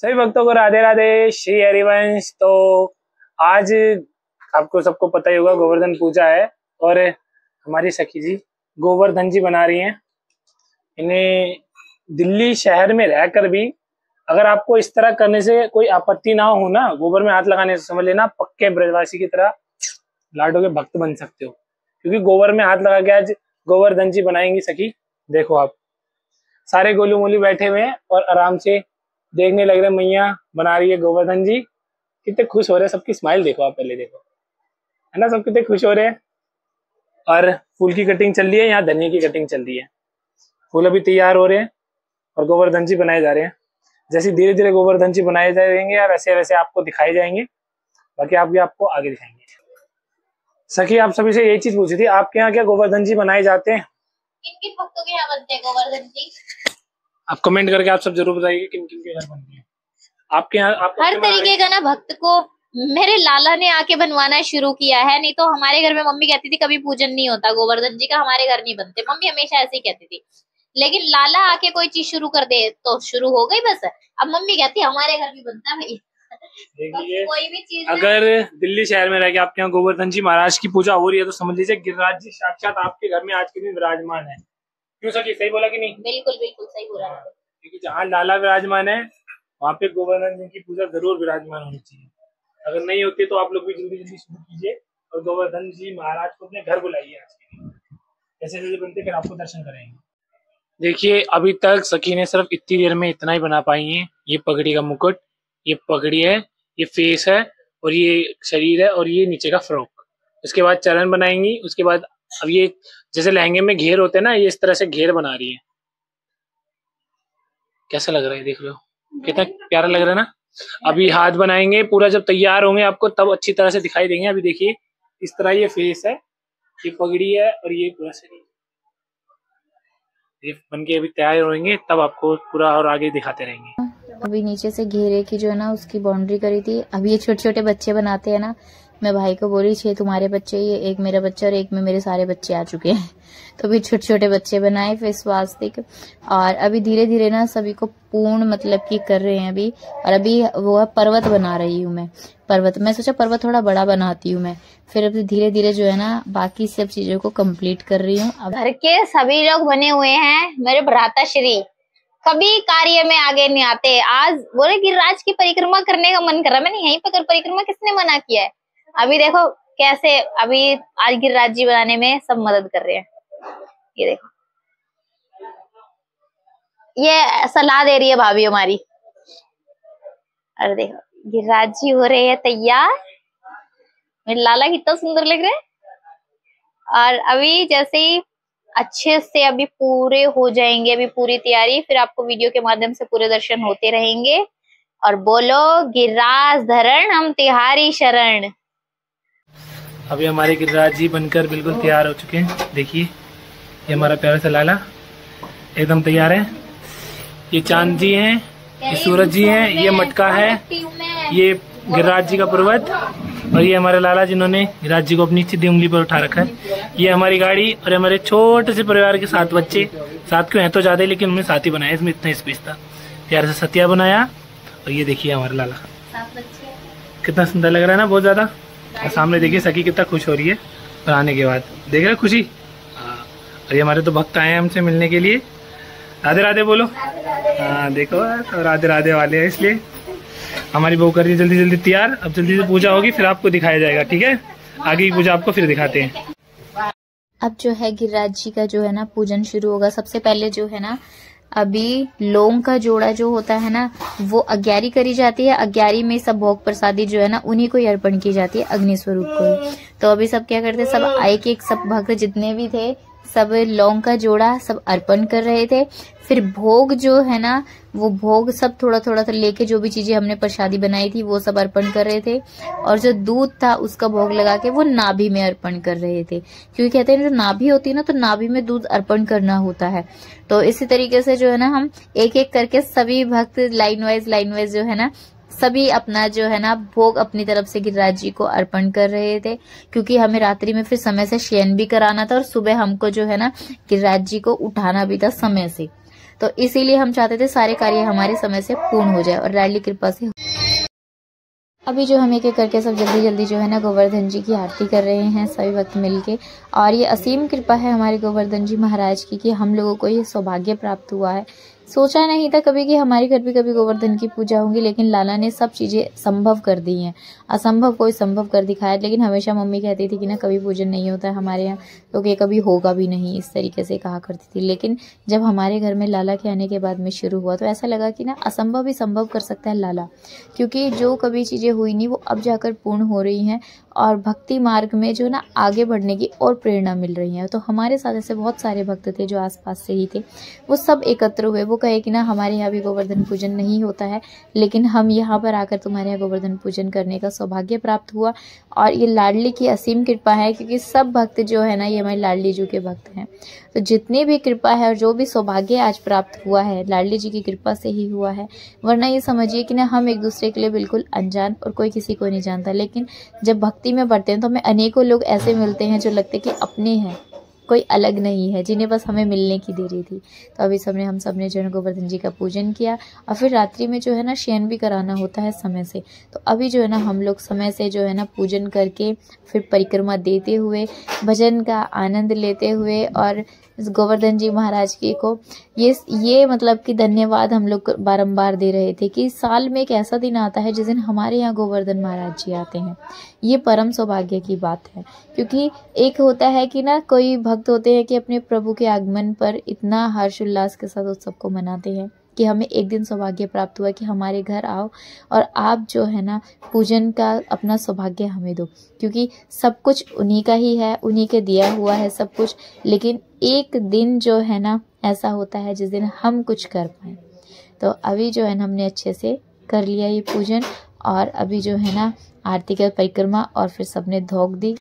सभी भक्तों को राधे राधे, श्री हरिवंश। तो आज आपको सबको पता ही होगा गोवर्धन पूजा है और हमारी सखी जी गोवर्धन जी बना रही हैं। इन्हें दिल्ली शहर में रहकर भी अगर आपको इस तरह करने से कोई आपत्ति ना हो ना, गोबर में हाथ लगाने से, समझ लेना पक्के ब्रजवासी की तरह लाडो के भक्त बन सकते हो, क्योंकि गोबर में हाथ लगा के आज गोवर्धन जी बनाएंगी सखी। देखो आप सारे गोलू मोलू बैठे हुए हैं और आराम से देखने लग रहे, मैया बना रही है गोवर्धन जी। कितने खुश हो रहे हैं, सबकी स्माइल देखो आप, पहले देखो, है ना, सब कितने खुश हो रहे हैं। और फूल की कटिंग चल रही है, यहाँ धनिया की कटिंग चल रही है। फूल अभी तैयार हो रहे हैं और गोवर्धन जी बनाए जा रहे हैं। जैसे धीरे धीरे गोवर्धन जी बनाए जाएंगे या वैसे वैसे आपको दिखाए जाएंगे, बाकी आप भी आपको आगे दिखाएंगे। सखी आप सभी से यही चीज पूछी थी, आपके यहाँ क्या गोवर्धन जी बनाए जाते हैं? किन किन भक्तों के यहाँ बनते हैं गोवर्धन जी? आप कमेंट करके आप सब जरूर बताइए किन किन के घर बनते हैं आपके यहाँ। हर तरीके का ना भक्त को मेरे लाला ने आके बनवाना शुरू किया है, नहीं तो हमारे घर में मम्मी कहती थी कभी पूजन नहीं होता गोवर्धन जी का, हमारे घर नहीं बनते। मम्मी हमेशा ऐसे ही कहती थी, लेकिन लाला आके कोई चीज शुरू कर दे तो शुरू हो गई बस। अब मम्मी कहती है हमारे घर भी बनता है भाई। देखिए कोई भी चीज अगर दिल्ली शहर में रह के आपके यहाँ गोवर्धन जी महाराज की पूजा हो रही है तो समझ लीजिए गिरिराज जी साक्षात आपके घर में आज के दिन विराजमान है। क्यों सखी, सही बोला कि नहीं? बिल्कुल बिल्कुल सही बोला। क्योंकि जहाँ लाला विराजमान है वहाँ पे गोवर्धन जी की पूजा जरूर विराजमान होनी चाहिए। अगर नहीं होती तो आप लोग भी जल्दी जल्दी शुरू कीजिए और गोवर्धन जी महाराज को अपने घर बुलाइए आज के दिन। जैसे जैसे बनते फिर आपको दर्शन कराएंगे। देखिए अभी तक सखी ने सिर्फ इतनी देर में इतना ही बना पाई है। ये पगड़ी का मुकुट, ये पगड़ी है, ये फेस है और ये शरीर है और ये नीचे का फ्रॉक। उसके बाद चरण बनाएंगी। उसके बाद अब ये जैसे लहंगे में घेर होते हैं ना, ये इस तरह से घेर बना रही है। कैसा लग रहा है, देख लो कितना प्यारा लग रहा है ना। अभी हाथ बनाएंगे, पूरा जब तैयार होंगे आपको तब अच्छी तरह से दिखाई देंगे। अभी देखिए इस तरह ये फेस है, ये पगड़ी है और ये पूरा शरीर। ये बनके अभी तैयार होंगे तब आपको पूरा और आगे दिखाते रहेंगे। अभी नीचे से घेरे की जो है ना उसकी बाउंड्री करी थी। अभी ये छोटे छोटे बच्चे बनाते हैं ना, मैं भाई को बोली 6 तुम्हारे बच्चे, ये एक मेरा बच्चा और एक में मेरे सारे बच्चे आ चुके हैं। तो भी छोटे छोटे बच्चे बनाए फिर स्वास्तिक। और अभी धीरे धीरे ना सभी को पूर्ण मतलब की कर रहे हैं अभी। और अभी वो पर्वत बना रही हूँ मैं। पर्वत मैं सोचा पर्वत थोड़ा बड़ा बनाती हूँ मैं, फिर अभी धीरे धीरे जो है ना बाकी सब चीजों को कंप्लीट कर रही हूँ। घर के सभी लोग बने हुए हैं। मेरे भ्राता श्री कभी कार्य में आगे नहीं आते। आज बोले गिरिराज की परिक्रमा करने का मन कर रहा है। मैंने यहीं पर परिक्रमा किसने मना किया है? अभी देखो कैसे अभी आज गिरिराज जी बनाने में सब मदद कर रहे हैं। ये देखो, ये सलाह दे रही है भाभी हमारी। अरे देखो गिरिराज जी हो रहे हैं तैयार। मेरे लाला कितना सुंदर लग रहे हैं। और अभी जैसे ही अच्छे से अभी पूरे हो जाएंगे, अभी पूरी तैयारी, फिर आपको वीडियो के माध्यम से पूरे दर्शन होते रहेंगे। और बोलो गिरिराज धरण हम तिहारी शरण। अभी हमारे गिरिराज जी बनकर बिल्कुल तैयार हो चुके हैं। देखिए ये हमारा प्यारा सा लाला एकदम तैयार है। ये चांद जी हैं, ये सूरज जी हैं, ये मटका है, ये गिरिराज जी का पर्वत और ये हमारे लाला जिन्होंने गिरिराज जी को अपनी सीधी उंगली पर उठा रखा है। ये हमारी गाड़ी और हमारे छोटे से परिवार के 7 बच्चे। 7 क्यों हैं तो ज्यादा, लेकिन हमने 7 ही बनाया, इसमें इतना स्पेस था। प्यार से सतिया बनाया। और ये देखिए हमारा लाला कितना सुंदर लग रहा है ना, बहुत ज्यादा। और सामने देखिए सखी कितना खुश हो रही है बनाने के बाद, देख रहे खुशी। और ये हमारे तो भक्त आए हैं हमसे मिलने के लिए। राधे राधे बोलो। हाँ देखो तो राधे राधे वाले हैं, इसलिए हमारी बहू कर रही है जल्दी जल्दी तैयार। अब जल्दी से पूजा होगी फिर आपको दिखाया जाएगा, ठीक है? आगे की पूजा आपको फिर दिखाते हैं। अब जो है गिरिराज जी का जो है ना पूजन शुरू होगा। सबसे पहले जो है ना अभी लौंग का जोड़ा जो होता है ना वो अग्यारी करी जाती है। अग्यारी में सब भोग प्रसादी जो है ना उन्हीं को ही अर्पण की जाती है, अग्नि स्वरूप को ही। तो अभी सब क्या करते, सब एक एक सब भक्त जितने भी थे सब लौंग का जोड़ा सब अर्पण कर रहे थे। फिर भोग जो है ना वो भोग सब थोड़ा थोड़ा लेके जो भी चीजें हमने प्रसादी बनाई थी वो सब अर्पण कर रहे थे। और जो दूध था उसका भोग लगा के वो नाभि में अर्पण कर रहे थे, क्योंकि कहते हैं जो नाभि होती है ना तो नाभि में दूध अर्पण करना होता है। तो इसी तरीके से जो है ना हम एक एक करके सभी भक्त लाइन वाइज जो है ना सभी अपना जो है ना भोग अपनी तरफ से गिरिराज जी को अर्पण कर रहे थे, क्योंकि हमें रात्रि में फिर समय से शयन भी कराना था और सुबह हमको जो है ना गिरिराज जी को उठाना भी था समय से। तो इसीलिए हम चाहते थे सारे कार्य हमारे समय से पूर्ण हो जाए और लाडली कृपा से। अभी जो हम एक एक करके सब जल्दी जल्दी जो है ना गोवर्धन जी की आरती कर रहे हैं सभी भक्त मिलके। और ये असीम कृपा है हमारे गोवर्धन जी महाराज की कि हम लोगों को ये सौभाग्य प्राप्त हुआ है। सोचा नहीं था कभी कि हमारे घर भी कभी गोवर्धन की पूजा होगी, लेकिन लाला ने सब चीज़ें संभव कर दी हैं। असंभव कोई संभव कर दिखाया। लेकिन हमेशा मम्मी कहती थी कि ना कभी पूजन नहीं होता है हमारे यहाँ, तो ये कभी होगा भी नहीं, इस तरीके से कहा करती थी। लेकिन जब हमारे घर में लाला के आने के बाद में शुरू हुआ तो ऐसा लगा कि ना असंभव भी संभव कर सकता है लाला, क्योंकि जो कभी चीज़ें हुई नहीं वो अब जाकर पूर्ण हो रही हैं और भक्ति मार्ग में जो ना आगे बढ़ने की और प्रेरणा मिल रही है। तो हमारे साथ ऐसे बहुत सारे भक्त थे जो आसपास से ही थे, वो सब एकत्र हुए। वो कहे कि ना हमारे यहाँ भी गोवर्धन पूजन नहीं होता है, लेकिन हम यहाँ पर आकर तुम्हारे यहाँ गोवर्धन पूजन करने का सौभाग्य प्राप्त हुआ। और ये लाडली की असीम कृपा है, क्योंकि सब भक्त जो है ना ये हमारे लाडली जी के भक्त हैं। तो जितनी भी कृपा है और जो भी सौभाग्य आज प्राप्त हुआ है लाडली जी की कृपा से ही हुआ है। वरना ये समझिए कि ना हम एक दूसरे के लिए बिल्कुल अनजान और कोई किसी को नहीं जानता, लेकिन जब भक्ति में बढ़ते हैं तो हमें अनेकों लोग ऐसे मिलते हैं जो लगते कि अपने हैं, कोई अलग नहीं है, जिन्हें बस हमें मिलने की देरी थी। तो अभी हम सब ने जो है गोवर्धन जी का पूजन किया और फिर रात्रि में जो है ना शयन भी कराना होता है समय से। तो अभी जो है ना हम लोग समय से जो है ना पूजन करके फिर परिक्रमा देते हुए भजन का आनंद लेते हुए और गोवर्धन जी महाराज की को ये मतलब कि धन्यवाद हम लोग बारंबार दे रहे थे कि साल में एक ऐसा दिन आता है जिस दिन हमारे यहाँ गोवर्धन महाराज जी आते हैं। ये परम सौभाग्य की बात है, क्योंकि एक होता है कि ना कोई भक्त होते हैं कि अपने प्रभु के आगमन पर इतना हर्षोल्लास के साथ उत्सव को मनाते हैं कि हमें एक दिन सौभाग्य प्राप्त हुआ कि हमारे घर आओ और आप जो है ना पूजन का अपना सौभाग्य हमें दो, क्योंकि सब कुछ उन्हीं का ही है, उन्हीं के दिया हुआ है सब कुछ। लेकिन एक दिन जो है ना ऐसा होता है जिस दिन हम कुछ कर पाए। तो अभी जो है ना हमने अच्छे से कर लिया ये पूजन और अभी जो है ना आरती का परिक्रमा और फिर सबने धोक दी।